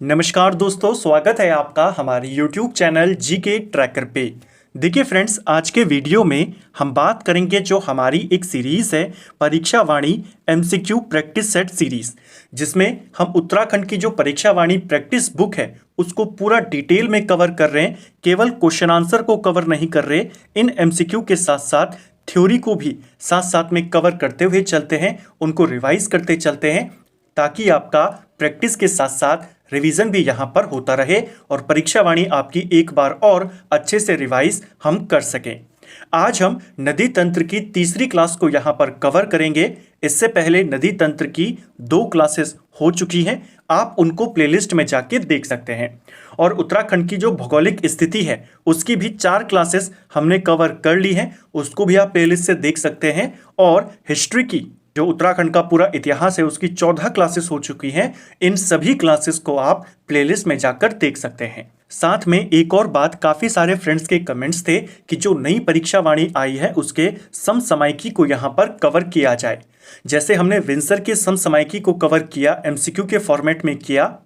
नमस्कार दोस्तों, स्वागत है आपका हमारे YouTube चैनल जीके ट्रैकर पे। देखिए फ्रेंड्स, आज के वीडियो में हम बात करेंगे जो हमारी एक सीरीज़ है परीक्षा वाणी MCQ प्रैक्टिस सेट सीरीज़, जिसमें हम उत्तराखंड की जो परीक्षा वाणी प्रैक्टिस बुक है उसको पूरा डिटेल में कवर कर रहे हैं। केवल क्वेश्चन आंसर को कवर नहीं कर रहे, इन MCQ के साथ साथ थ्योरी को भी साथ साथ में कवर करते हुए चलते हैं, उनको रिवाइज करते चलते हैं, ताकि आपका प्रैक्टिस के साथ साथ रिवीजन भी यहाँ पर होता रहे और परीक्षा वाणी आपकी एक बार और अच्छे से रिवाइज हम कर सकें। आज हम नदी तंत्र की तीसरी क्लास को यहाँ पर कवर करेंगे। इससे पहले नदी तंत्र की 2 क्लासेस हो चुकी हैं, आप उनको प्लेलिस्ट में जाके देख सकते हैं। और उत्तराखंड की जो भौगोलिक स्थिति है उसकी भी 4 क्लासेस हमने कवर कर ली हैं, उसको भी आप प्लेलिस्ट से देख सकते हैं। और हिस्ट्री की जो उत्तराखंड का पूरा इतिहास है उसकी 14 क्लासेस हो चुकी हैं, इन सभी क्लासेस को आप प्लेलिस्ट में जाकर देख सकते हैं। साथ में एक और बात, काफ़ी सारे फ्रेंड्स के कमेंट्स थे कि जो नई परीक्षा वाणी आई है उसके समसामयिकी को यहाँ पर कवर किया जाए। जैसे हमने विंसर के समसामयिकी को कवर किया, MCQ के फॉर्मेट में किया,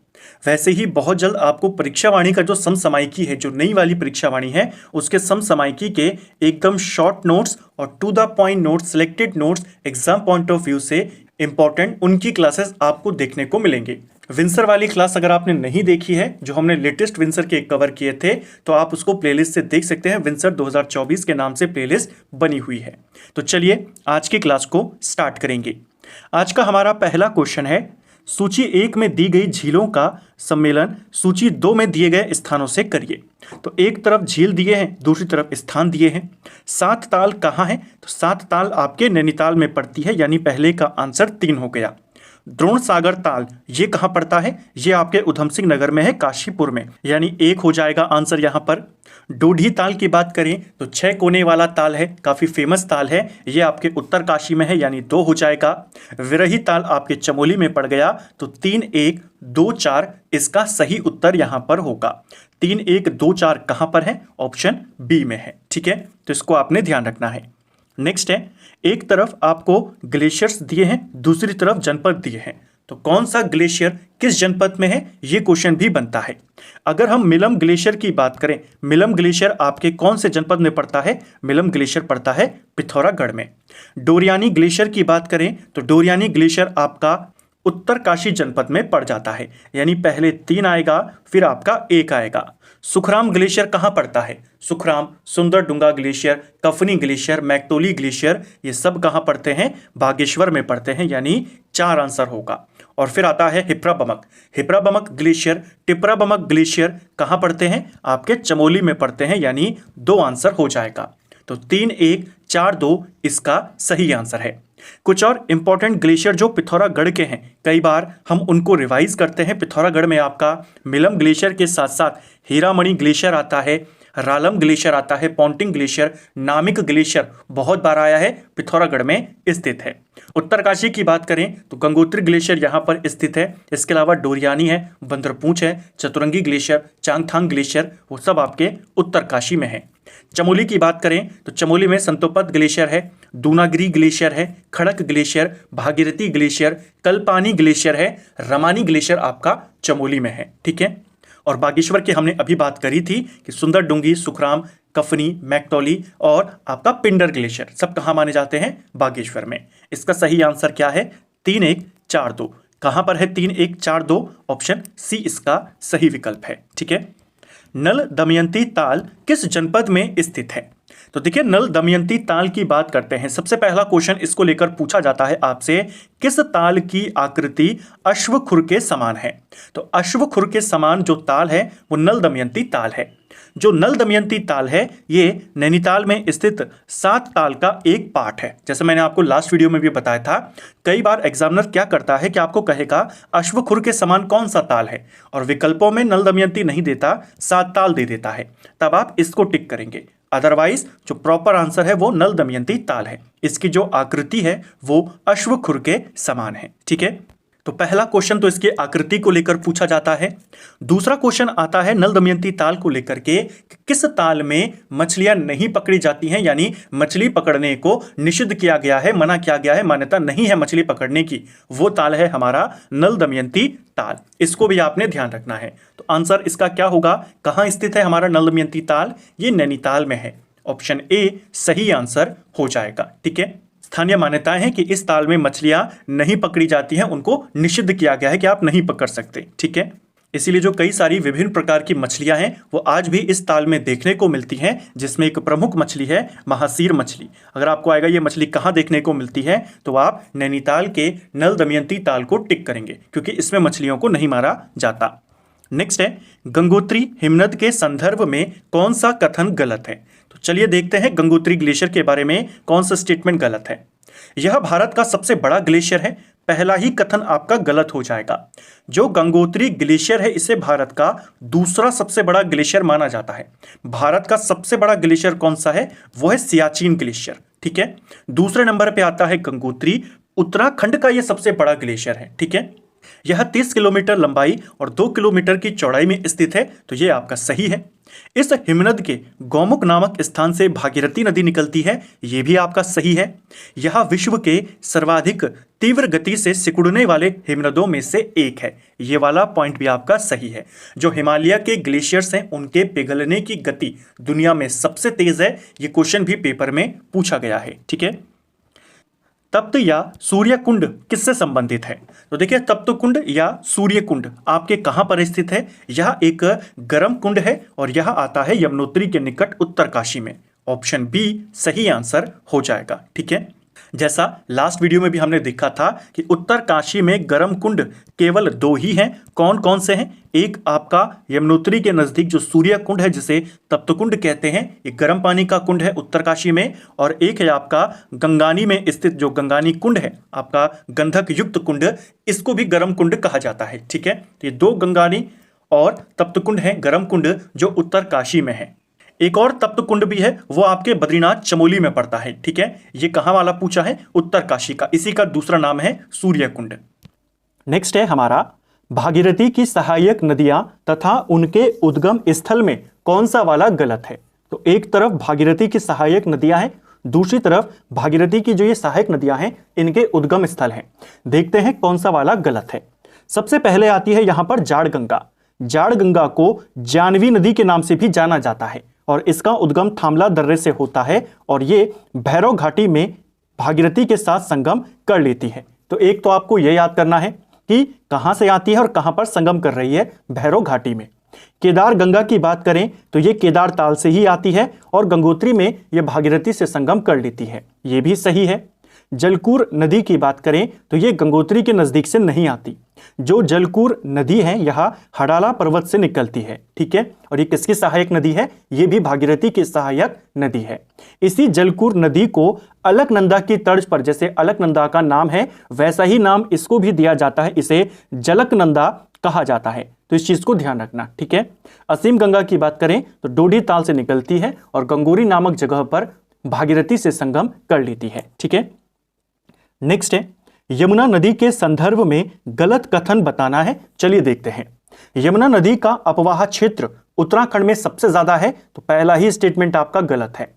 वैसे ही बहुत जल्द आपको परीक्षा वाणी का जो समसामयिकी है, जो नई वाली परीक्षा वाणी है, उसके समसामयिकी के एकदम शॉर्ट नोट्स और to the point notes, selected notes, exam point of view से इंपॉर्टेंट उनकी क्लासेस आपको देखने को मिलेंगे। विंसर वाली क्लास अगर आपने नहीं देखी है, जो हमने लेटेस्ट विंसर के कवर किए थे, तो आप उसको प्लेलिस्ट से देख सकते हैं। विंसर 2024 के नाम से प्लेलिस्ट बनी हुई है। तो चलिए आज की क्लास को स्टार्ट करेंगे। आज का हमारा पहला क्वेश्चन है, सूची 1 में दी गई झीलों का सम्मेलन सूची 2 में दिए गए स्थानों से करिए। तो एक तरफ झील दिए हैं, दूसरी तरफ स्थान दिए हैं। 7 ताल कहाँ है? तो 7 ताल आपके नैनीताल में पड़ती है, यानी पहले का आंसर 3 हो गया। द्रोण सागर ताल ये कहाँ पड़ता है? ये आपके उधम सिंह नगर में है, काशीपुर में, यानी 1 हो जाएगा आंसर यहाँ पर। डोडी ताल की बात करें तो 6 कोने वाला ताल है, काफ़ी फेमस ताल है, ये आपके उत्तर काशी में है, यानी 2 हो जाएगा। विरही ताल आपके चमोली में पड़ गया, तो 3 1 2 4 इसका सही उत्तर यहाँ पर होगा। 3 1 2 4 कहाँ पर है? ऑप्शन बी में है। ठीक है, तो इसको आपने ध्यान रखना है। नेक्स्ट है, एक तरफ आपको ग्लेशियर्स दिए हैं, दूसरी तरफ जनपद दिए हैं, तो कौन सा ग्लेशियर किस जनपद में है, ये क्वेश्चन भी बनता है। अगर हम मिलम ग्लेशियर की बात करें, मिलम ग्लेशियर आपके कौन से जनपद में पड़ता है? मिलम ग्लेशियर पड़ता है पिथौरागढ़ में। डोरियानी ग्लेशियर की बात करें तो डोरियानी ग्लेशियर आपका उत्तरकाशी जनपद में पड़ जाता है, यानी पहले 3 आएगा फिर आपका 1 आएगा। सुखराम ग्लेशियर कहाँ पड़ता है? Sukhram, Sundardhunga glacier, Kafni glacier, Maiktoli glacier, ये सब कहाँ पड़ते हैं? बागेश्वर में पड़ते हैं, यानी 4 आंसर होगा। और फिर आता है हिप्राबमक। हिप्राबमक ग्लेशियर, टिपराबमक ग्लेशियर कहाँ पड़ते हैं? आपके चमोली में पड़ते हैं, यानी 2 आंसर हो जाएगा। तो 3 1 4 2 इसका सही आंसर है। कुछ और इंपॉर्टेंट ग्लेशियर जो पिथौरागढ़ के हैं, कई बार हम उनको रिवाइज करते हैं। पिथौरागढ़ में आपका मिलम ग्लेशियर के साथ साथ हीरामणि ग्लेशियर आता है, रालम ग्लेशियर आता है, पॉन्टिंग ग्लेशियर, नामिक ग्लेशियर बहुत बार आया है, पिथौरागढ़ में स्थित है। उत्तरकाशी की बात करें तो गंगोत्री ग्लेशियर यहाँ पर स्थित है। इसके अलावा डोरियानी है, बंदरपूंछ है, चतुरंगी ग्लेशियर, चांगथांग ग्लेशियर, वो सब आपके उत्तरकाशी में है। चमोली की बात करें तो चमोली में संतोपत ग्लेशियर है, दूनागिरी ग्लेशियर है, खड़क glacier, Bhagirathi glacier, Kalapani glacier है, रमानी ग्लेशियर आपका चमोली में है। ठीक है, और बागेश्वर की हमने अभी बात करी थी कि सुंदरडुंगी, सुखराम, कफनी, मैक्टोली और आपका पिंडर ग्लेशियर सब कहाँ माने जाते हैं? बागेश्वर में। इसका सही आंसर क्या है? 3 1 4 2। कहाँ पर है 3 1 4 2? ऑप्शन सी इसका सही विकल्प है। ठीक है, नल दमयंती ताल किस जनपद में स्थित है? तो देखिए, नल दमयंती ताल की बात करते हैं। सबसे पहला क्वेश्चन इसको लेकर पूछा जाता है आपसे, किस ताल की आकृति अश्वखुर के समान है? तो अश्वखुर के समान जो ताल है वो नल दमयंती ताल है। जो नल दमयंती ताल है ये नैनीताल में स्थित 7 ताल का एक पार्ट है। जैसे मैंने आपको लास्ट वीडियो में भी बताया था, कई बार एग्जामिनर क्या करता है कि आपको कहेगा अश्वखुर के समान कौन सा ताल है, और विकल्पों में नल दमयंती नहीं देता, 7 ताल दे देता है, तब आप इसको टिक करेंगे। अदरवाइज जो प्रॉपर आंसर है वो नल दमयंती ताल है। इसकी जो आकृति है वो अश्वखुर के समान है। ठीक है, तो पहला क्वेश्चन तो इसके आकृति को लेकर पूछा जाता है। दूसरा क्वेश्चन आता है नल दमयंती ताल को लेकर के कि किस ताल में मछलियां नहीं पकड़ी जाती हैं, यानी मछली पकड़ने को निषिद्ध किया गया है, मना किया गया है, मान्यता नहीं है मछली पकड़ने की। वो ताल है हमारा नल दमयंती ताल। इसको भी आपने ध्यान रखना है। तो आंसर इसका क्या होगा, कहां स्थित है हमारा नल दमयंती ताल? ये नैनीताल में है। ऑप्शन ए सही आंसर हो जाएगा। ठीक है, स्थानीय मान्यताएं हैं कि इस ताल में मछलियां नहीं पकड़ी जाती हैं, उनको निषिद्ध किया गया है कि आप नहीं पकड़ सकते। ठीक है, इसीलिए जो कई सारी विभिन्न प्रकार की मछलियां हैं वो आज भी इस ताल में देखने को मिलती हैं, जिसमें एक प्रमुख मछली है महासीर मछली। अगर आपको आएगा ये मछली कहाँ देखने को मिलती है, तो आप नैनीताल के नल दमयंती ताल को टिक करेंगे, क्योंकि इसमें मछलियों को नहीं मारा जाता। नेक्स्ट है गंगोत्री हिमनद के संदर्भ में कौन सा कथन गलत है? तो चलिए देखते हैं गंगोत्री ग्लेशियर के बारे में कौन सा स्टेटमेंट गलत है। यह भारत का सबसे बड़ा ग्लेशियर है, पहला ही कथन आपका गलत हो जाएगा। जो गंगोत्री ग्लेशियर है इसे भारत का दूसरा सबसे बड़ा ग्लेशियर माना जाता है। भारत का सबसे बड़ा ग्लेशियर कौन सा है? वो है सियाचिन ग्लेशियर। ठीक है, दूसरे नंबर पे आता है गंगोत्री, उत्तराखंड का यह सबसे बड़ा ग्लेशियर है। ठीक है, यह 30 किलोमीटर लंबाई और 2 किलोमीटर की चौड़ाई में स्थित है, तो यह आपका सही है। इस हिमनद के गौमुख नामक स्थान से भागीरथी नदी निकलती है, यह भी आपका सही है। यह विश्व के सर्वाधिक तीव्र गति से सिकुड़ने वाले हिमनदों में से एक है, यह वाला पॉइंट भी आपका सही है। जो हिमालय के ग्लेशियर्स हैं उनके पिघलने की गति दुनिया में सबसे तेज है, यह क्वेश्चन भी पेपर में पूछा गया है। ठीक है, तप्त या सूर्य कुंड किससे संबंधित है? तो देखिए, तप्त कुंड या सूर्य कुंड आपके कहां पर स्थित है? यह एक गर्म कुंड है और यह आता है यमुनोत्री के निकट उत्तरकाशी में। ऑप्शन बी सही आंसर हो जाएगा। ठीक है, जैसा लास्ट वीडियो में भी हमने देखा था कि उत्तरकाशी में गर्म कुंड केवल 2 ही हैं। कौन कौन से हैं? एक आपका यमुनोत्री के नजदीक जो सूर्य कुंड है जिसे तप्त कुंड कहते हैं, एक गर्म पानी का कुंड है उत्तरकाशी में, और एक है आपका गंगानी में स्थित जो गंगानी कुंड है आपका गंधक युक्त कुंड, इसको भी गर्म कुंड कहा जाता है। ठीक है, तो ये 2 गंगानी और तप्त कुंड है गर्म कुंड जो उत्तरकाशी में है। एक और तप्त कुंड भी है, वो आपके बद्रीनाथ चमोली में पड़ता है। ठीक है, ये कहां वाला पूछा है? उत्तरकाशी का। इसी का दूसरा नाम है सूर्य कुंड। नेक्स्ट है हमारा भागीरथी की सहायक नदियां तथा उनके उद्गम स्थल में कौन सा वाला गलत है? तो एक तरफ भागीरथी की सहायक नदियां हैं, दूसरी तरफ भागीरथी की जो ये सहायक नदियां हैं इनके उद्गम स्थल हैं। देखते हैं कौन सा वाला गलत है। सबसे पहले आती है यहां पर जाड़ गंगा। जाड़ गंगा को जानवी नदी के नाम से भी जाना जाता है और इसका उद्गम थामला दर्रे से होता है और ये भैरव घाटी में भागीरथी के साथ संगम कर लेती है। तो एक तो आपको यह याद करना है कि कहां से आती है और कहां पर संगम कर रही है, भैरव घाटी में। केदार गंगा की बात करें तो ये केदार ताल से ही आती है और गंगोत्री में यह भागीरथी से संगम कर लेती है, ये भी सही है। जलकूर नदी की बात करें तो ये गंगोत्री के नजदीक से नहीं आती। जो जलकूर नदी है यह हडाला पर्वत से निकलती है। ठीक है, और ये किसकी सहायक नदी है? ये भी भागीरथी की सहायक नदी है। इसी जलकूर नदी को अलकनंदा की तर्ज पर, जैसे अलकनंदा का नाम है वैसा ही नाम इसको भी दिया जाता है, इसे जलकनंदा कहा जाता है। तो इस चीज को ध्यान रखना। ठीक है, असीम गंगा की बात करें तो डोडी ताल से निकलती है और गंगोरी नामक जगह पर भागीरथी से संगम कर लेती है। ठीक है, नेक्स्ट है यमुना नदी के संदर्भ में गलत कथन बताना है। चलिए देखते हैं। यमुना नदी का अपवाह क्षेत्र उत्तराखंड में सबसे ज्यादा है, तो पहला ही स्टेटमेंट आपका गलत है।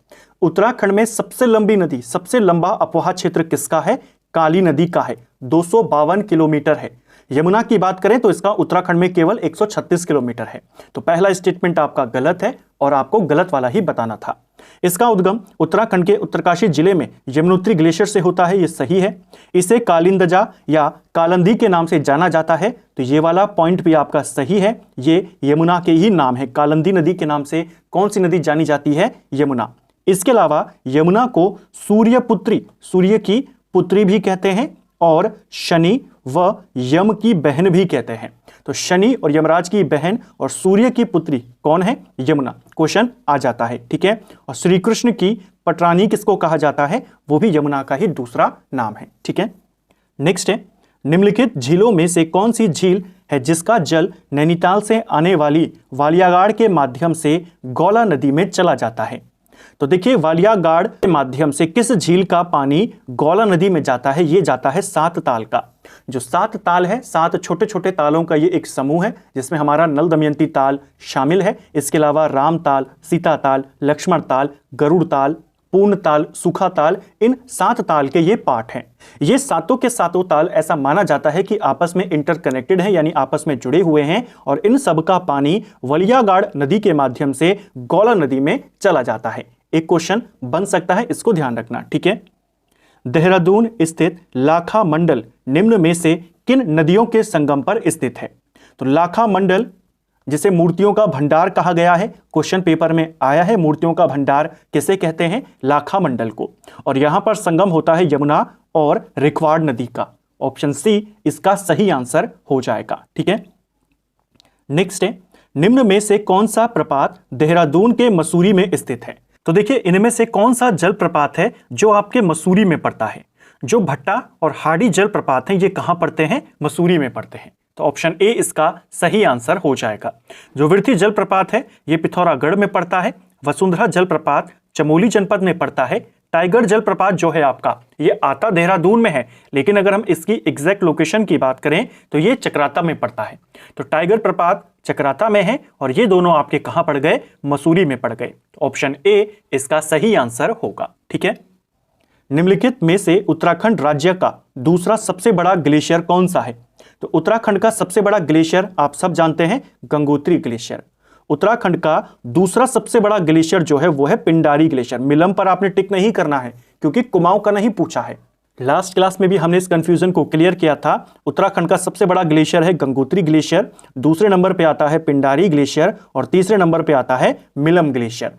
उत्तराखंड में सबसे लंबी नदी, सबसे लंबा अपवाह क्षेत्र किसका है? काली नदी का है, 252 किलोमीटर है। यमुना की बात करें तो इसका उत्तराखंड में केवल 136 किलोमीटर है। तो पहला स्टेटमेंट आपका गलत है और आपको गलत वाला ही बताना था। इसका उद्गम उत्तराखंड के उत्तरकाशी जिले में यमुनोत्री ग्लेशियर से होता है, ये सही है। इसे कालिंदजा या कालंदी के नाम से जाना जाता है, तो ये वाला पॉइंट भी आपका सही है। ये यमुना के ही नाम है। कालंदी नदी के नाम से कौन सी नदी जानी जाती है? यमुना। इसके अलावा यमुना को सूर्यपुत्री, सूर्य की पुत्री भी कहते हैं और शनि व यम की बहन भी कहते हैं। तो शनि और यमराज की बहन और सूर्य की पुत्री कौन है? यमुना। क्वेश्चन आ जाता है। ठीक है, और श्री कृष्ण की पटरानी किसको कहा जाता है? वो भी यमुना का ही दूसरा नाम है। ठीक है, नेक्स्ट है निम्नलिखित झीलों में से कौन सी झील है जिसका जल नैनीताल से आने वाली वालियागाड़ के माध्यम से गौला नदी में चला जाता है? तो देखिए वालियागाड़ के माध्यम से किस झील का पानी गौला नदी में जाता है? ये जाता है 7 ताल का। जो 7 ताल है, 7 छोटे छोटे तालों का ये एक समूह है जिसमें हमारा नल दमयंती ताल शामिल है। इसके अलावा राम ताल, सीता ताल, लक्ष्मण ताल, गरुड़ ताल, पूर्ण ताल, सूखा ताल, इन 7 ताल के ये पार्ट हैं। ये सातों के सातों ताल ऐसा माना जाता है कि आपस में इंटरकनेक्टेड हैं, यानी आपस में जुड़े हुए हैं, और इन सब का पानी वलियागाड़ नदी के माध्यम से गौला नदी में चला जाता है। एक क्वेश्चन बन सकता है, इसको ध्यान रखना, ठीक है। देहरादून स्थित लाखा मंडल निम्न में से किन नदियों के संगम पर स्थित है? तो लाखा मंडल जिसे मूर्तियों का भंडार कहा गया है, क्वेश्चन पेपर में आया है। मूर्तियों का भंडार किसे कहते हैं? लाखा मंडल को। और यहां पर संगम होता है यमुना और रिखवाड़ नदी का। ऑप्शन सी इसका सही आंसर हो जाएगा, ठीक है। नेक्स्ट है, निम्न में से कौन सा प्रपात देहरादून के मसूरी में स्थित है? तो देखिए इनमें से कौन सा जल प्रपात है जो आपके मसूरी में पड़ता है? जो भट्टा और हाड़ी जल प्रपात हैं ये कहां पड़ते हैं? मसूरी में पड़ते हैं। तो ऑप्शन ए इसका सही आंसर हो जाएगा। जो विरथी जल प्रपात है ये पिथौरागढ़ में पड़ता है। वसुंधरा जल प्रपात चमोली जनपद में पड़ता है। टाइगर जल प्रपात जो है आपका ये आता देहरादून में है, लेकिन अगर हम इसकी एग्जैक्ट लोकेशन की बात करें तो ये चक्राता में पड़ता है। तो टाइगर प्रपात चक्राता में है और ये दोनों आपके कहां पड़ गए? मसूरी में पड़ गए। ऑप्शन ए इसका सही आंसर होगा, ठीक है। निम्नलिखित में से उत्तराखंड राज्य का दूसरा सबसे बड़ा ग्लेशियर कौन सा है? तो उत्तराखंड का सबसे बड़ा ग्लेशियर आप सब जानते हैं, गंगोत्री ग्लेशियर। उत्तराखंड का दूसरा सबसे बड़ा ग्लेशियर जो है वो है पिंडारी ग्लेशियर। मिलम पर आपने टिक नहीं करना है क्योंकि कुमाऊं का नहीं पूछा है। लास्ट क्लास में भी हमने इस कंफ्यूजन को क्लियर किया था। उत्तराखंड का सबसे बड़ा ग्लेशियर है गंगोत्री ग्लेशियर, दूसरे नंबर पे आता है पिंडारी ग्लेशियर और तीसरे नंबर पे आता है मिलम ग्लेशियर।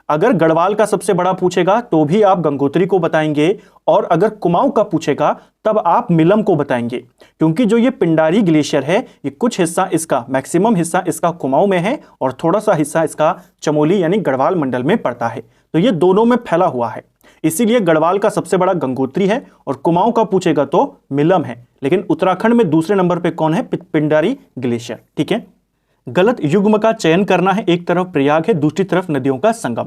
अगर गढ़वाल का सबसे बड़ा पूछेगा तो भी आप गंगोत्री को बताएंगे, और अगर कुमाऊं का पूछेगा तब आप मिलम को बताएंगे, क्योंकि जो ये पिंडारी ग्लेशियर है ये कुछ हिस्सा इसका, मैक्सिमम हिस्सा इसका कुमाऊं में है और थोड़ा सा हिस्सा इसका चमोली यानी गढ़वाल मंडल में पड़ता है। तो ये दोनों में फैला हुआ है, इसीलिए गढ़वाल का सबसे बड़ा गंगोत्री है और कुमाऊं का पूछेगा तो मिलम है। लेकिन उत्तराखंड में दूसरे नंबर पर कौन है? पिंडारी ग्लेशियर, ठीक है। गलत युग्म का चयन करना है। एक तरफ प्रयाग है, दूसरी तरफ नदियों का संगम।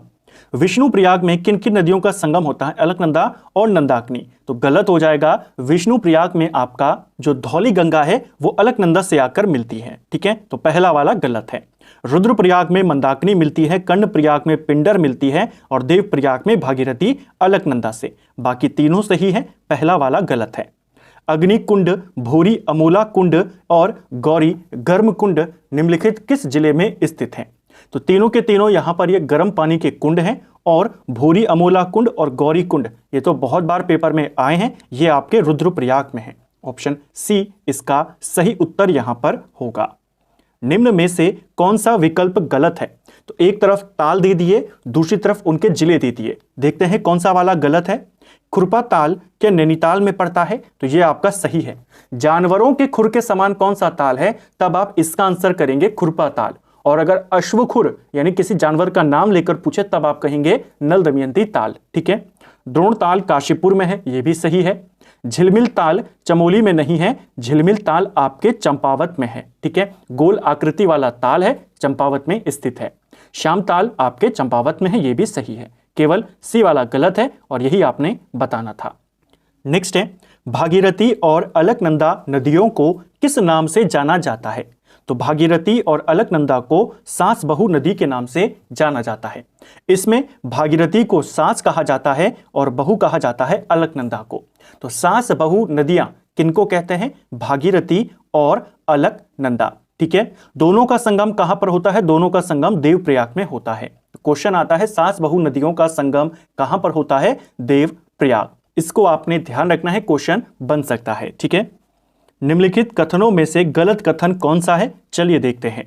विष्णु प्रयाग में किन किन नदियों का संगम होता है? अलकनंदा और नंदाकिनी। तो गलत हो जाएगा। विष्णु प्रयाग में आपका जो धौली गंगा है वो अलकनंदा से आकर मिलती है, ठीक है। तो पहला वाला गलत है। रुद्रप्रयाग में मंदाकिनी मिलती है, कर्ण प्रयाग में पिंडर मिलती है और देव प्रयाग में भागीरथी अलकनंदा से। बाकी तीनों सही है, पहला वाला गलत है। अग्निकुंड, भोरी अमोला कुंड और गौरी गर्म कुंड निम्नलिखित किस जिले में स्थित हैं? तो तीनों के तीनों यहां पर ये गर्म पानी के कुंड हैं, और भोरी अमोला कुंड और गौरी कुंड ये तो बहुत बार पेपर में आए हैं, ये आपके रुद्रप्रयाग में है। ऑप्शन सी इसका सही उत्तर यहां पर होगा। निम्न में से कौन सा विकल्प गलत है? तो एक तरफ ताल दे दिए, दूसरी तरफ उनके जिले दे दिए। देखते हैं कौन सा वाला गलत है। खुरपा ताल क्या नैनीताल में पड़ता है? तो यह आपका सही है। जानवरों के खुर के समान कौन सा ताल है? तब आप इसका आंसर करेंगे खुरपा ताल। और अगर अश्वखुर यानी किसी जानवर का नाम लेकर पूछे तब आप कहेंगे नल दमयंती ताल, ठीक है। द्रोण ताल काशीपुर में है, यह भी सही है। झिलमिल ताल चमोली में नहीं है, झिलमिल ताल आपके चंपावत में है, ठीक है। गोल आकृति वाला ताल है, चंपावत में स्थित है। श्याम ताल आपके चंपावत में है, यह भी सही है। केवल सी वाला गलत है और यही आपने बताना था। नेक्स्ट है, भागीरथी और अलकनंदा नदियों को किस नाम से जाना जाता है? तो भागीरथी और अलकनंदा को सास बहू नदी के नाम से जाना जाता है। इसमें भागीरथी को सास कहा जाता है और बहू कहा जाता है अलकनंदा को। तो सास बहू नदियां किनको कहते हैं? भागीरथी और अलकनंदा, ठीक है। दोनों का संगम कहां पर होता है? दोनों का संगम देवप्रयाग में होता है। क्वेश्चन आता है सास बहू नदियों का संगम कहां पर होता है? देवप्रयाग। इसको आपने ध्यान रखना है, क्वेश्चन बन सकता है, ठीक है। निम्नलिखित कथनों में से गलत कथन कौन सा है? चलिए देखते हैं।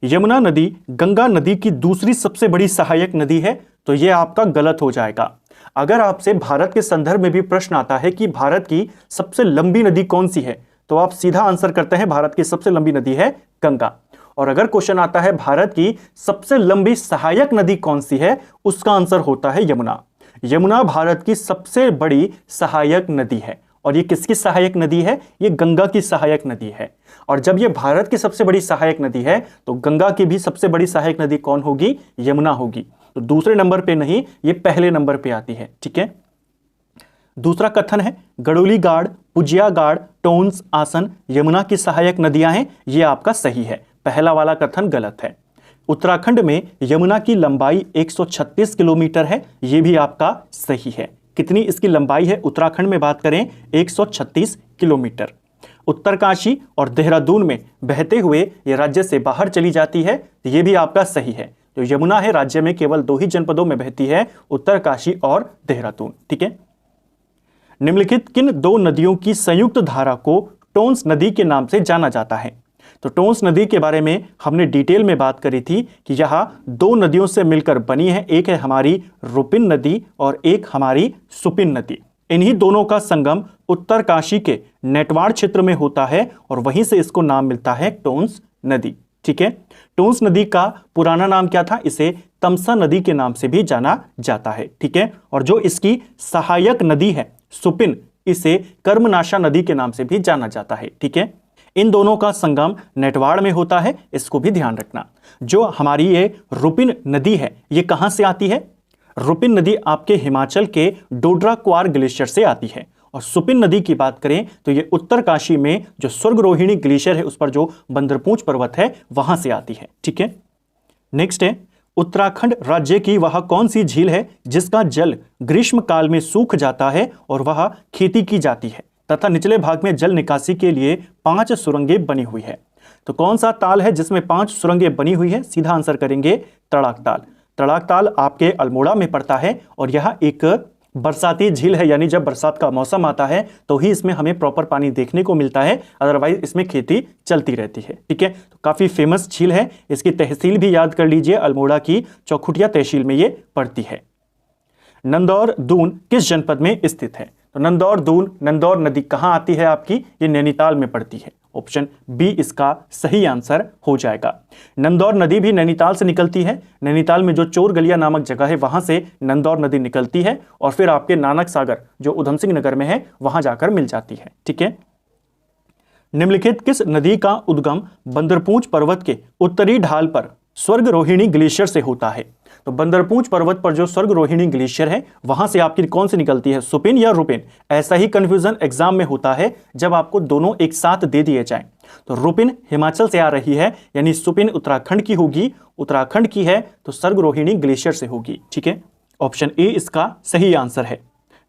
यमुना नदी गंगा नदी की दूसरी सबसे बड़ी सहायक नदी है, तो यह आपका गलत हो जाएगा। अगर आपसे भारत के संदर्भ में भी प्रश्न आता है कि भारत की सबसे लंबी नदी कौन सी है, तो आप सीधा आंसर करते हैं भारत की सबसे लंबी नदी है गंगा। और अगर क्वेश्चन आता है भारत की सबसे लंबी सहायक नदी कौन सी है, उसका आंसर होता है यमुना। यमुना भारत की सबसे बड़ी सहायक नदी है। और ये किसकी सहायक नदी है? ये गंगा की सहायक नदी है। और जब ये भारत की सबसे बड़ी सहायक नदी है तो गंगा की भी सबसे बड़ी सहायक नदी कौन होगी? यमुना होगी। तो दूसरे नंबर पे नहीं, ये पहले नंबर पे आती है। ठीक है, दूसरा कथन है गड़ोली गाड़, पुजिया गाड़, टोंस, आसन यमुना की सहायक नदियां हैं, ये आपका सही है। पहला वाला कथन गलत है। उत्तराखंड में यमुना की लंबाई 136 किलोमीटर है, ये भी आपका सही है। कितनी इसकी लंबाई है उत्तराखंड में बात करें? 136 किलोमीटर। उत्तरकाशी और देहरादून में बहते हुए ये राज्य से बाहर चली जाती है, तो ये भी आपका सही है। तो यमुना है राज्य में केवल 2 ही जनपदों में बहती है, उत्तरकाशी और देहरादून। ठीक है, निम्नलिखित किन 2 नदियों की संयुक्त धारा को टोंस नदी के नाम से जाना जाता है? तो टोंस नदी के बारे में हमने डिटेल में बात करी थी कि यह 2 नदियों से मिलकर बनी है। एक है हमारी रुपिन नदी और एक हमारी सुपिन नदी। इन्हीं दोनों का संगम उत्तरकाशी के नेटवाड़ क्षेत्र में होता है और वहीं से इसको नाम मिलता है टोंस नदी। ठीक है, टोंस नदी का पुराना नाम क्या था? इसे तमसा नदी के नाम से भी जाना जाता है। ठीक है, और जो इसकी सहायक नदी है सुपिन, इसे कर्मनाशा नदी के नाम से भी जाना जाता है। ठीक है, इन दोनों का संगम नेटवाड़ में होता है, इसको भी ध्यान रखना। जो हमारी ये रुपिन नदी है, ये कहां से आती है? रुपिन नदी आपके हिमाचल के डोडरा क्वार ग्लेशियर से आती है। और सुपिन नदी की बात करें तो ये उत्तरकाशी में जो स्वर्गरोहिणी ग्लेशियर है, उस पर जो बंदरपूंछ पर्वत है, वहां से आती है। ठीक है, नेक्स्ट है उत्तराखंड राज्य की वह कौन सी झील है जिसका जल ग्रीष्म काल में सूख जाता है और वह खेती की जाती है तथा निचले भाग में जल निकासी के लिए 5 सुरंगें बनी हुई है? तो कौन सा ताल है जिसमें 5 सुरंगें बनी हुई है? सीधा आंसर करेंगे तड़ाक ताल। तड़ाक ताल आपके अल्मोड़ा में पड़ता है और यह एक बरसाती झील है, यानी जब बरसात का मौसम आता है तो ही इसमें हमें प्रॉपर पानी देखने को मिलता है, अदरवाइज इसमें खेती चलती रहती है। ठीक है, तो काफी फेमस झील है। इसकी तहसील भी याद कर लीजिए, अल्मोड़ा की चौखुटिया तहसील में ये पड़ती है। नंदौर दून किस जनपद में स्थित है? तो नंदौर दून, नंदौर नदी कहां आती है आपकी? ये नैनीताल में पड़ती है। ऑप्शन बी इसका सही आंसर हो जाएगा। नंदौर नदी भी नैनीताल से निकलती है। नैनीताल में जो चोर गलिया नामक जगह है, वहां से नंदौर नदी निकलती है और फिर आपके नानक सागर जो उधम सिंह नगर में है, वहां जाकर मिल जाती है। ठीक है, निम्नलिखित किस नदी का उद्गम बंदरपूंछ पर्वत के उत्तरी ढाल पर स्वर्गरोहिणी ग्लेशियर से होता है? तो बंदरपूंछ पर्वत पर जो स्वर्गरोहिणी ग्लेशियर है, वहां से आपकी कौन सी निकलती है? सुपिन या रुपिन? ऐसा ही कंफ्यूजन एग्जाम में होता है जब आपको दोनों एक साथ दे दिए जाएं। तो रुपिन हिमाचल से आ रही है, यानी सुपिन उत्तराखंड की होगी। उत्तराखंड की है तो स्वर्गरोहिणी ग्लेशियर से होगी। ठीक है, ऑप्शन ए इसका सही आंसर है।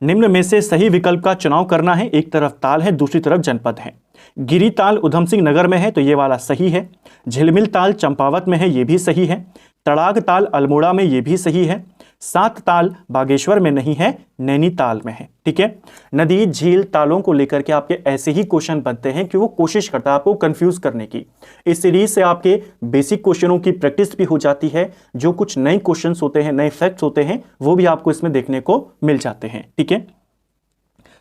निम्न में से सही विकल्प का चुनाव करना है। एक तरफ ताल है, दूसरी तरफ जनपद है। गिरी ताल उधम सिंह नगर में है, तो ये वाला सही है। झिलमिल ताल चंपावत में है, ये भी सही है। तड़ाग ताल अल्मोड़ा में, ये भी सही है। सात ताल बागेश्वर में नहीं है, नैनीताल में है। ठीक है, नदी झील तालों को लेकर के आपके ऐसे ही क्वेश्चन बनते हैं कि वो कोशिश करता है आपको कंफ्यूज करने की। इस सीरीज से आपके बेसिक क्वेश्चनों की प्रैक्टिस भी हो जाती है। जो कुछ नए क्वेश्चंस होते हैं, नए फैक्ट्स होते हैं, वो भी आपको इसमें देखने को मिल जाते हैं। ठीक है,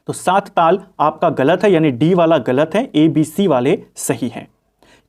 तो 7 ताल आपका गलत है, यानी डी वाला गलत है, ए बी सी वाले सही हैं।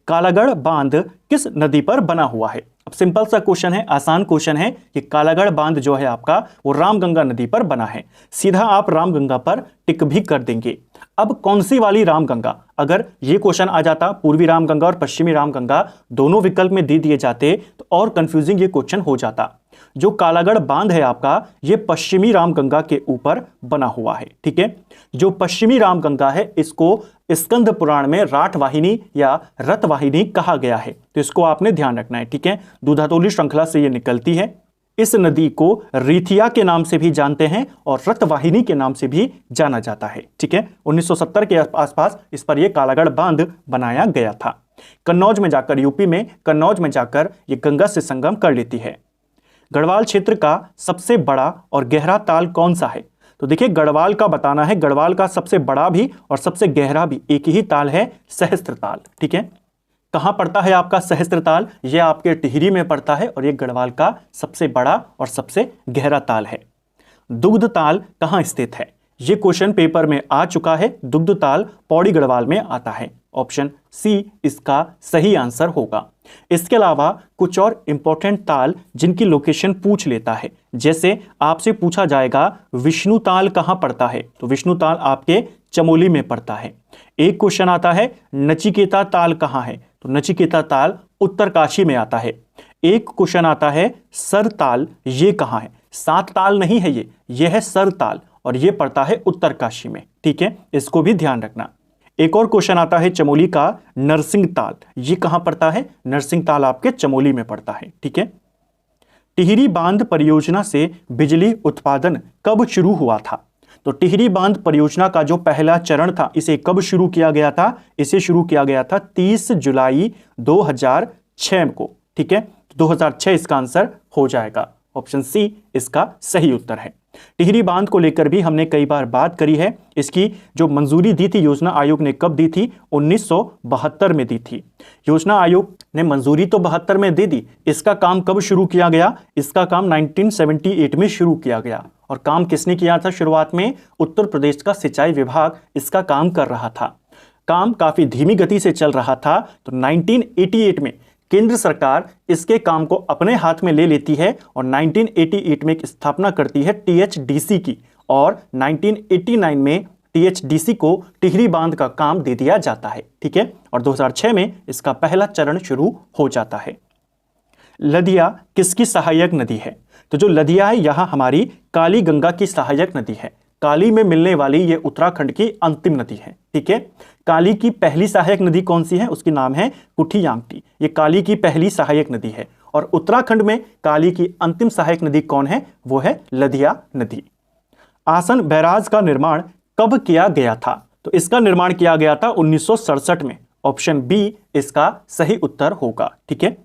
कालागढ़ बांध किस नदी पर बना हुआ है? अब सिंपल सा क्वेश्चन है, आसान क्वेश्चन है कि कालागढ़ बांध जो है आपका, वो रामगंगा नदी पर बना है। सीधा आप रामगंगा पर टिक भी कर देंगे। अब कौन सी वाली रामगंगा? अगर ये क्वेश्चन आ जाता पूर्वी रामगंगा और पश्चिमी रामगंगा दोनों विकल्प में दे दिए जाते तो और कंफ्यूजिंग ये क्वेश्चन हो जाता। जो कालागढ़ बांध है आपका, ये पश्चिमी रामगंगा के ऊपर बना हुआ है। ठीक है, जो पश्चिमी रामगंगा है, इसको स्कंद पुराण में राठ वाहिनी या रथ वाहिनी कहा गया है, तो इसको आपने ध्यान रखना है। ठीक है, दूधातोली श्रृंखला से ये निकलती है। इस नदी को रिथिया के नाम से भी जानते हैं और रथवाहिनी के नाम से भी जाना जाता है। ठीक है, 1970 के आसपास इस पर यह कालागढ़ बांध बनाया गया था। कन्नौज में जाकर, यूपी में कन्नौज में जाकर ये गंगा से संगम कर लेती है। गढ़वाल क्षेत्र का सबसे बड़ा और गहरा ताल कौन सा है? तो देखिए, गढ़वाल का बताना है। गढ़वाल का सबसे बड़ा भी और सबसे गहरा भी एक ही ताल है, सहस्त्र ताल। ठीक है, कहां पड़ता है आपका सहस्त्र ताल? यह आपके टिहरी में पड़ता है और यह गढ़वाल का सबसे बड़ा और सबसे गहरा ताल है। दुग्ध ताल कहां स्थित है? यह क्वेश्चन पेपर में आ चुका है। दुग्ध ताल पौड़ी गढ़वाल में आता है। ऑप्शन सी इसका सही आंसर होगा। इसके अलावा कुछ और इंपॉर्टेंट ताल जिनकी लोकेशन पूछ लेता है, जैसे आपसे पूछा जाएगा विष्णु ताल कहां पड़ता है, तो विष्णु ताल आपके चमोली में पड़ता है। एक क्वेश्चन आता है नचिकेता ताल कहां है, तो नचिकेता ताल उत्तरकाशी में आता है। एक क्वेश्चन आता है सरताल, ये कहाँ है? सात ताल नहीं है ये है सरताल और ये पड़ता है उत्तरकाशी में। ठीक है, इसको भी ध्यान रखना। एक और क्वेश्चन आता है चमोली का नरसिंह ताल, ये कहां पड़ता है? नरसिंह ताल आपके चमोली में पड़ता है। ठीक है। टिहरी बांध परियोजना से बिजली उत्पादन कब शुरू हुआ था? तो टिहरी बांध परियोजना का जो पहला चरण था, इसे कब शुरू किया गया था? इसे शुरू किया गया था 30 जुलाई 2006 को। ठीक है, 2006 इसका आंसर हो जाएगा। ऑप्शन सी इसका सही उत्तर है। टिहरी बांध को लेकर भी हमने कई बार बात करी है। इसकी जो मंजूरी दी थी योजना आयोग ने, कब दी थी? 1972 में दी थी। योजना आयोग ने मंजूरी तो 72 में दे दी, इसका काम कब शुरू किया गया? इसका काम 1978 में शुरू किया गया। और काम किसने किया था शुरुआत में? उत्तर प्रदेश का सिंचाई विभाग इसका काम कर रहा था। काम काफी धीमी गति से चल रहा था, तो 1988 में केंद्र सरकार इसके काम को अपने हाथ में ले लेती है और 1988 में स्थापना करती है टीएचडीसी की, और 1989 में टीएचडीसी को टिहरी बांध का काम दे दिया जाता है। ठीक है, और 2006 में इसका पहला चरण शुरू हो जाता है। लदिया किसकी सहायक नदी है? तो जो लदिया है यहां हमारी काली गंगा की सहायक नदी है। काली में मिलने वाली ये उत्तराखंड की अंतिम नदी है। ठीक है, काली की पहली सहायक नदी कौन सी है? उसकी नाम है कुठियांगटी। ये काली की पहली सहायक नदी है। और उत्तराखंड में काली की अंतिम सहायक नदी कौन है? वो है लदिया नदी। आसन बैराज का निर्माण कब किया गया था? तो इसका निर्माण किया गया था 1967 में। ऑप्शन बी इसका सही उत्तर होगा। ठीक है।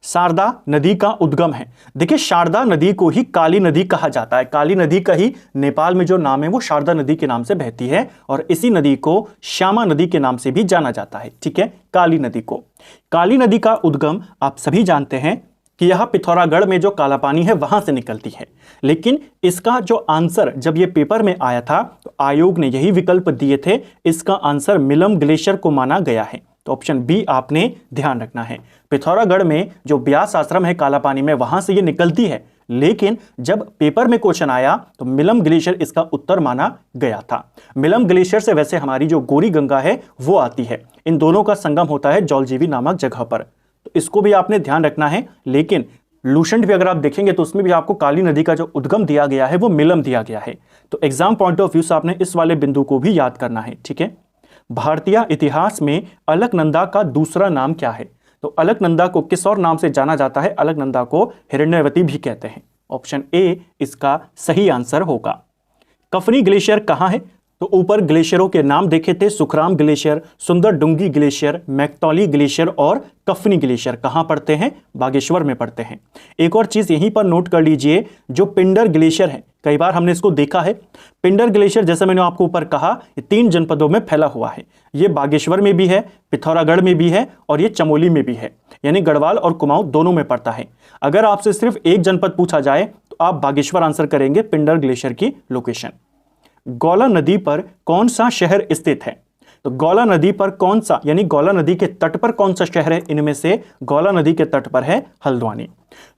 शारदा नदी का उद्गम है। देखिए, शारदा नदी को ही काली नदी कहा जाता है। काली नदी का ही नेपाल में जो नाम है वो शारदा नदी के नाम से बहती है, और इसी नदी को श्यामा नदी के नाम से भी जाना जाता है। ठीक है, काली नदी को। काली नदी का उद्गम आप सभी जानते हैं कि यह पिथौरागढ़ में जो काला पानी है वहां से निकलती है। लेकिन इसका जो आंसर जब ये पेपर में आया था तो आयोग ने यही विकल्प दिए थे, इसका आंसर मिलम ग्लेशियर को माना गया है। तो ऑप्शन बी आपने ध्यान रखना है। पिथौरागढ़ में जो ब्यास आश्रम है काला पानी में, वहां से ये निकलती है, लेकिन जब पेपर में क्वेश्चन आया तो मिलम ग्लेशियर इसका उत्तर माना गया था। मिलम ग्लेशियर से वैसे हमारी जो गोरी गंगा है वो आती है। इन दोनों का संगम होता है जौलजीबी नामक जगह पर, तो इसको भी आपने ध्यान रखना है। लेकिन लूसेंट भी अगर आप देखेंगे तो उसमें भी आपको काली नदी का जो उद्गम दिया गया है वो मिलम दिया गया है। तो एग्जाम पॉइंट ऑफ व्यू से आपने इस वाले बिंदु को भी याद करना है। ठीक है। भारतीय इतिहास में अलकनंदा का दूसरा नाम क्या है? तो अलकनंदा को किस और नाम से जाना जाता है? अलकनंदा को हिरण्यवती भी कहते हैं। ऑप्शन ए इसका सही आंसर होगा। कफनी ग्लेशियर कहाँ है? तो ऊपर ग्लेशियरों के नाम देखे थे, सुखराम ग्लेशियर, सुंदर डुंगी ग्लेशियर, मैकतौली ग्लेशियर और कफनी ग्लेशियर कहाँ पड़ते हैं? बागेश्वर में पड़ते हैं। एक और चीज यहीं पर नोट कर लीजिए, जो पिंडर ग्लेशियर है, कई बार हमने इसको देखा है। पिंडर ग्लेशियर जैसे मैंने आपको ऊपर कहा, ये 3 जनपदों में फैला हुआ है। ये बागेश्वर में भी है, पिथौरागढ़ में भी है और ये चमोली में भी है, यानी गढ़वाल और कुमाऊं दोनों में पड़ता है। अगर आपसे सिर्फ एक जनपद पूछा जाए तो आप बागेश्वर आंसर करेंगे, पिंडर ग्लेशियर की लोकेशन। गौला नदी पर कौन सा शहर स्थित है? तो गौला नदी पर कौन सा, यानी गौला नदी के तट पर कौन सा शहर है? इनमें से गौला नदी के तट पर है हल्द्वानी।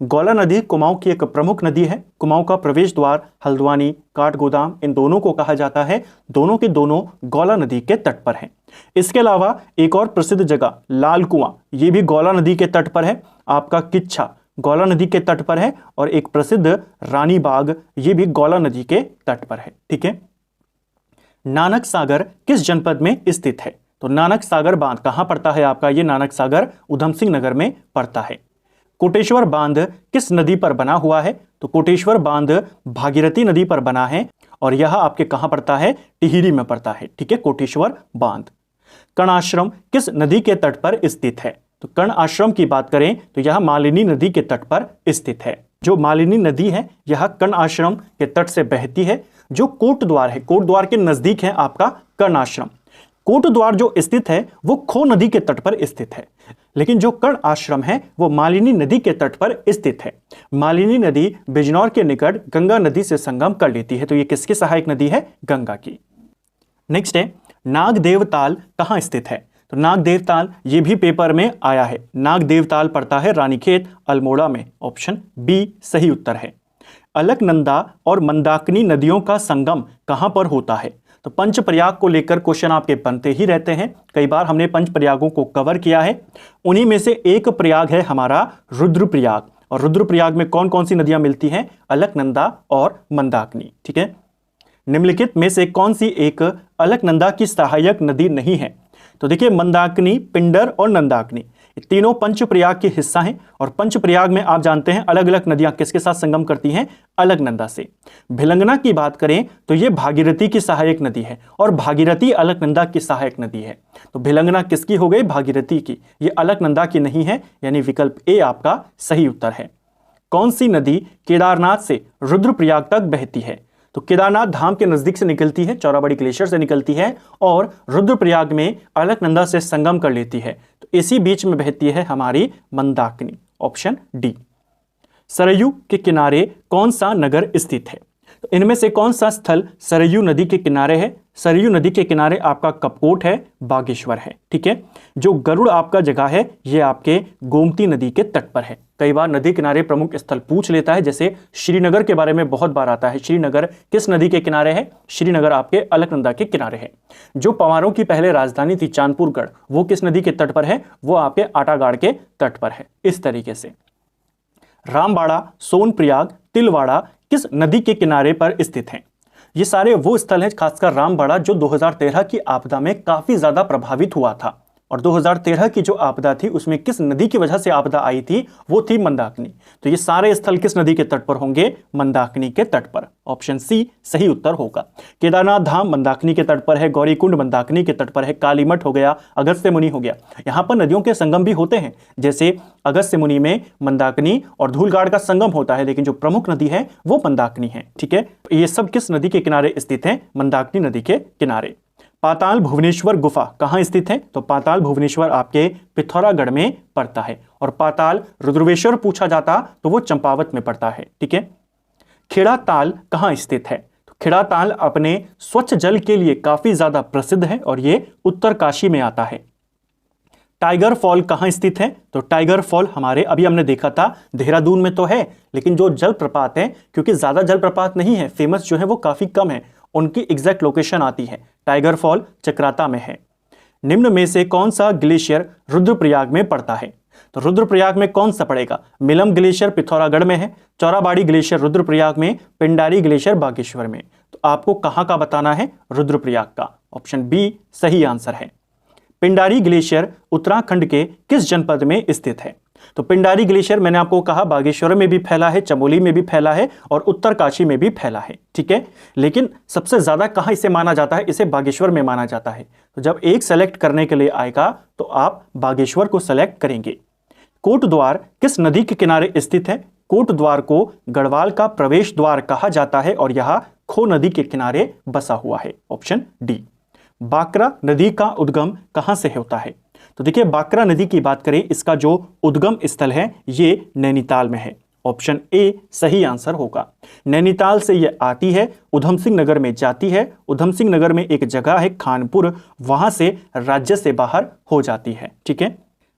गौला नदी कुमाऊं की एक प्रमुख नदी है। कुमाऊं का प्रवेश द्वार हल्द्वानी, काठगोदाम, इन दोनों को कहा जाता है। दोनों के दोनों गौला नदी के तट पर हैं। इसके अलावा एक और प्रसिद्ध जगह लाल कुआं, ये भी गौला नदी के तट पर है। आपका किच्छा गौला नदी के तट पर है, और एक प्रसिद्ध रानी बाग, ये भी गौला नदी के तट पर है। ठीक है। नानक सागर किस जनपद में स्थित है? तो नानक सागर बांध कहां पड़ता है आपका? ये नानक सागर उधम सिंह नगर में पड़ता है। कोटेश्वर बांध किस नदी पर बना हुआ है? तो कोटेश्वर बांध भागीरथी नदी पर बना है, और यह आपके कहां पड़ता है? टिहरी में पड़ता है। ठीक है, कोटेश्वर बांध। कर्ण आश्रम किस नदी के तट पर स्थित है? तो कर्ण आश्रम की बात करें तो यह मालिनी नदी के तट पर स्थित है। जो मालिनी नदी है यह कर्ण आश्रम के तट से बहती है। जो कोट द्वार है, कोट द्वार के नजदीक है आपका कर्ण आश्रम। कोट द्वार जो स्थित है वो खो नदी के तट पर स्थित है, लेकिन जो कर्ण आश्रम है वो मालिनी नदी के तट पर स्थित है। मालिनी नदी बिजनौर के निकट गंगा नदी से संगम कर लेती है, तो ये किसकी सहायक नदी है? गंगा की। नेक्स्ट है, नागदेव ताल कहां स्थित है? तो नागदेव ताल ये भी पेपर में आया है। नागदेव ताल पड़ता है रानीखेत अल्मोड़ा में। ऑप्शन बी सही उत्तर है। अलकनंदा और मंदाकिनी नदियों का संगम कहां पर होता है? तो पंचप्रयाग को लेकर क्वेश्चन आपके बनते ही रहते हैं, कई बार हमने पंचप्रयागों को कवर किया है। उन्हीं में से एक प्रयाग है हमारा रुद्रप्रयाग, और रुद्रप्रयाग में कौन कौन सी नदियां मिलती हैं? अलकनंदा और मंदाकिनी। ठीक है, निम्नलिखित में से कौन सी एक अलकनंदा की सहायक नदी नहीं है? तो देखिए मंदाकिनी, पिंडर और नंदाकिनी तीनों पंचप्रयाग के हिस्सा हैं, और पंचप्रयाग में आप जानते हैं अलग अलग नदियां किसके साथ संगम करती हैं? अलकनंदा से। भिलंगना की बात करें तो यह भागीरथी की सहायक नदी है, और भागीरथी अलकनंदा की सहायक नदी है। तो भिलंगना किसकी हो गई? भागीरथी की, यह अलकनंदा की नहीं है, यानी विकल्प ए आपका सही उत्तर है। कौन सी नदी केदारनाथ से रुद्रप्रयाग तक बहती है? तो केदारनाथ धाम के नजदीक से निकलती है, चौराबाड़ी ग्लेशियर से निकलती है, और रुद्रप्रयाग में अलकनंदा से संगम कर लेती है। तो इसी बीच में बहती है हमारी मंदाकिनी, ऑप्शन डी। सरयू के किनारे कौन सा नगर स्थित है? तो इनमें से कौन सा स्थल सरयू नदी के किनारे है? सरयू नदी के किनारे आपका कपकोट है, बागेश्वर है। ठीक है, जो गरुड़ आपका जगह है यह आपके गोमती नदी के तट पर है। कई बार नदी किनारे प्रमुख स्थल पूछ लेता है, जैसे श्रीनगर के बारे में बहुत बार आता है। श्रीनगर किस नदी के किनारे है? श्रीनगर आपके अलकनंदा के किनारे है। जो पंवारों की पहले राजधानी थी चांदपुरगढ़, वो किस नदी के तट पर है? वो आपके आटागाड़ के तट पर है। इस तरीके से रामबाड़ा, सोनप्रयाग, तिलवाड़ा किस नदी के किनारे पर स्थित हैं? ये सारे वो स्थल हैं, खासकर रामबाड़ा जो 2013 की आपदा में काफी ज्यादा प्रभावित हुआ था, और 2013 की जो आपदा थी उसमें किस नदी की वजह से आपदा आई थी? वो थी मंदाकिनी। तो ये सारे स्थल किस नदी के तट पर होंगे? मंदाकिनी के तट पर। ऑप्शन सी सही उत्तर होगा। केदारनाथ धाम मंदाकिनी के तट पर है, गौरीकुंड मंदाकिनी के तट पर है, कालीमठ हो गया, अगस्त्यमुनि हो गया। यहाँ पर नदियों के संगम भी होते हैं, जैसे अगस्त्यमुनि में मंदाकिनी और धूलगाड़ का संगम होता है, लेकिन जो प्रमुख नदी है वो मंदाकिनी है। ठीक है, ये सब किस नदी के किनारे स्थित है? मंदाकिनी नदी के किनारे। पाताल भुवनेश्वर गुफा कहाँ स्थित है? तो पाताल भुवनेश्वर आपके पिथौरागढ़ में पड़ता है, और पाताल रुद्रवेश्वर पूछा जाता तो वो चंपावत में पड़ता है। ठीक है, खेड़ा ताल कहाँ स्थित है? तो खेड़ा ताल अपने स्वच्छ जल के लिए काफी ज्यादा प्रसिद्ध है, और ये उत्तरकाशी में आता है। टाइगर फॉल कहाँ स्थित है? तो टाइगर फॉल हमारे अभी हमने देखा था देहरादून में तो है, लेकिन जो जलप्रपात है, क्योंकि ज्यादा जलप्रपात नहीं है, फेमस जो है वो काफी कम है, उनकी एग्जैक्ट लोकेशन आती है। टाइगर फॉल चक्राता में है। निम्न में से कौन सा ग्लेशियर रुद्रप्रयाग में पड़ता है? तो रुद्रप्रयाग में कौन सा पड़ेगा? मिलम ग्लेशियर पिथौरागढ़ में है, चौराबाड़ी ग्लेशियर रुद्रप्रयाग में, पिंडारी ग्लेशियर बागेश्वर में। तो आपको कहां का बताना है? रुद्रप्रयाग का। ऑप्शन बी सही आंसर है। पिंडारी ग्लेशियर उत्तराखंड के किस जनपद में स्थित है? तो पिंडारी ग्लेशियर मैंने आपको कहा बागेश्वर में भी फैला है, चमोली में भी फैला है, और उत्तरकाशी में भी फैला है। ठीक है, लेकिन सबसे ज्यादा कहां इसे माना जाता है? इसे बागेश्वर में माना जाता है। तो जब एक सेलेक्ट करने के लिए आएगा तो आप बागेश्वर को सेलेक्ट करेंगे। कोटद्वार किस नदी के किनारे स्थित है? कोटद्वार को गढ़वाल का प्रवेश द्वार कहा जाता है, और यह खो नदी के किनारे बसा हुआ है। Option D. बाकरा नदी का उद्गम कहां से होता है? तो देखिए बाकरा नदी की बात करें, इसका जो उद्गम स्थल है ये नैनीताल में है। ऑप्शन ए सही आंसर होगा। नैनीताल से ये आती है, उधम सिंह नगर में जाती है, उधम सिंह नगर में एक जगह है खानपुर, वहां से राज्य से बाहर हो जाती है। ठीक है,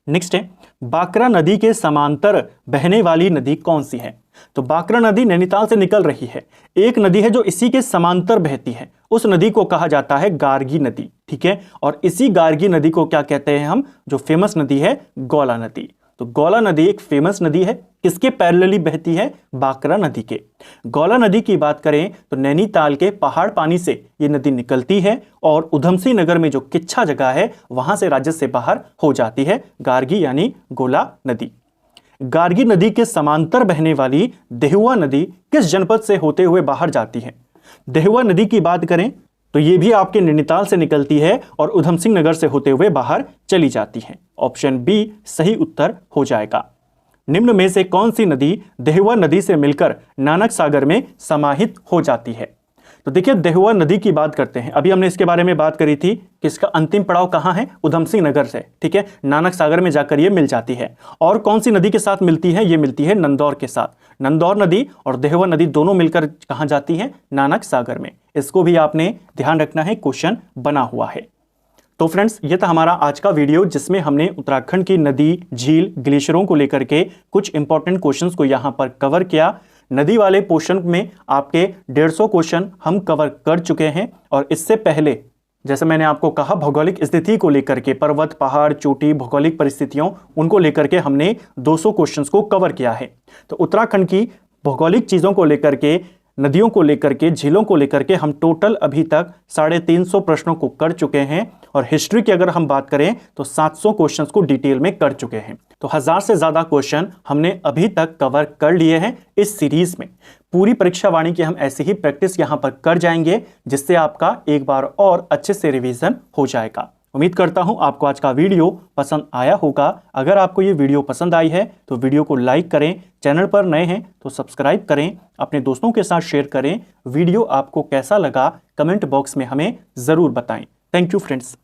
नेक्स्ट है बाकरा नदी के समांतर बहने वाली नदी कौन सी है? तो बाकरा नदी नैनीताल से निकल रही है, एक नदी है जो इसी के समांतर बहती है, उस नदी को कहा जाता है गार्गी नदी। ठीक है, और इसी गार्गी नदी को क्या कहते हैं हम? जो फेमस नदी है गौला नदी। तो गौला नदी एक फेमस नदी है, किसके पैरेलली बहती है? बाकरा नदी के। गौला नदी की बात करें तो नैनीताल के पहाड़ पानी से ये नदी निकलती है, और उधमसिंह नगर में जो किच्छा जगह है वहां से राज्य से बाहर हो जाती है, गार्गी यानी गोला नदी। गार्गी नदी के समांतर बहने वाली देहुआ नदी किस जनपद से होते हुए बाहर जाती है? देहुआ नदी की बात करें तो ये भी आपके नैनीताल से निकलती है और उधमसिंह नगर से होते हुए बाहर चली जाती है। ऑप्शन बी सही उत्तर हो जाएगा। निम्न में से कौन सी नदी देहुआ नदी से मिलकर नानक सागर में समाहित हो जाती है? तो देखिए देहुआ नदी की बात करते हैं, अभी हमने इसके बारे में बात करी थी कि इसका अंतिम पड़ाव कहाँ है? उधमसिंह नगर से। ठीक है, नानक सागर में जाकर ये मिल जाती है। और कौन सी नदी के साथ मिलती है? ये मिलती है नंदौर के साथ। नंदौर नदी और देहुआ नदी दोनों मिलकर कहाँ जाती हैं? नानक सागर में। इसको भी आपने ध्यान रखना है, क्वेश्चन बना हुआ है। तो फ्रेंड्स ये था हमारा आज का वीडियो, जिसमें हमने उत्तराखंड की नदी, झील, ग्लेशियरों को लेकर के कुछ इंपॉर्टेंट क्वेश्चंस को यहाँ पर कवर किया। नदी वाले पोर्शन में आपके 150 क्वेश्चन हम कवर कर चुके हैं। और इससे पहले जैसे मैंने आपको कहा भौगोलिक स्थिति को लेकर के, पर्वत, पहाड़, चोटी, भौगोलिक परिस्थितियों उनको लेकर के हमने 200 क्वेश्चंस को कवर किया है। तो उत्तराखंड की भौगोलिक चीज़ों को लेकर के, नदियों को लेकर के, झीलों को लेकर के हम टोटल अभी तक 350 प्रश्नों को कर चुके हैं। और हिस्ट्री की अगर हम बात करें तो 700 क्वेश्चंस को डिटेल में कर चुके हैं। तो 1000 से ज़्यादा क्वेश्चन हमने अभी तक कवर कर लिए हैं इस सीरीज में। पूरी परीक्षा वाणी की हम ऐसे ही प्रैक्टिस यहाँ पर कर जाएंगे, जिससे आपका एक बार और अच्छे से रिवीजन हो जाएगा। उम्मीद करता हूं आपको आज का वीडियो पसंद आया होगा। अगर आपको ये वीडियो पसंद आई है तो वीडियो को लाइक करें, चैनल पर नए हैं तो सब्सक्राइब करें, अपने दोस्तों के साथ शेयर करें। वीडियो आपको कैसा लगा कमेंट बॉक्स में हमें ज़रूर बताएं। Thank you friends.